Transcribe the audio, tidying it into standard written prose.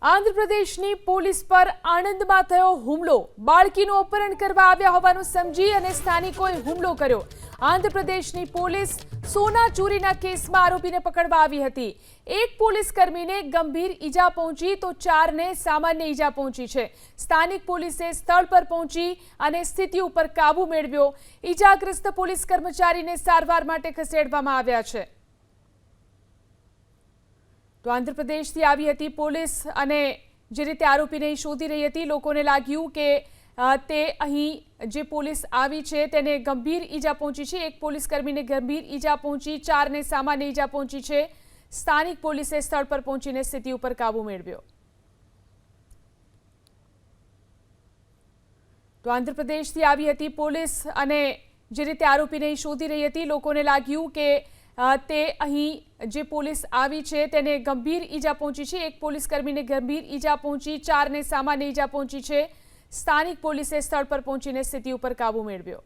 આંધ્રપ્રદેશની police પર આણંદમાં થયો હુમલો। બાળકીનું અપહરણ કરવા આવ્યા હોવાનું સમજી અને સ્થાનિકોએ હુમલો કર્યો। આંધ્રપ્રદેશની પોલીસ સોના ચોરીના કેસમાં આરોપીને પકડવા આવી હતી। એક પોલીસ કર્મીને ગંભીર ઈજા પહોંચી તો 4ને સામાન્ય ઈજા પહોંચી છે। સ્થાનિક પોલીસે સ્થળ પર પહોંચી અને સ્થિતિ ઉપર કાબુ મેળવ્યો। ઈજાગ્રસ્ત પોલીસ કર્મચારીને સારવાર માટે ખસેડવામાં આવ્યા છે। તો આંધ્રપ્રદેશથી આવી હતી પોલીસ અને જે રીતે આરોપીને શોધી રહી હતી, લોકોને લાગ્યું કે તે અહીં જે પોલીસ આવી છે તેને ગંભીર ઈજા પહોંચી છે। એક પોલીસ કર્મીને ગંભીર ઈજા પહોંચી, 4ને સામાન્ય ઈજા પહોંચી છે। સ્થાનિક પોલીસે સ્થળ પર પહોંચીને સ્થિતિ ઉપર કાબુ મેળવ્યો। તો આંધ્રપ્રદેશથી આવી હતી પોલીસ અને જે રીતે આરોપીને શોધી રહી હતી, લોકોને લાગ્યું કે તે અહીં જે પોલીસ આવી છે તેને ગંભીર ઈજા પહોંચી છે। એક પોલીસ કર્મીને ગંભીર ઈજા પહોંચી, 4ને સામાન્ય ઈજા પહોંચી છે। સ્થાનિક પોલીસે સ્થળ પર પહોંચીને સ્થિતિ ઉપર કાબુ મેળવ્યો।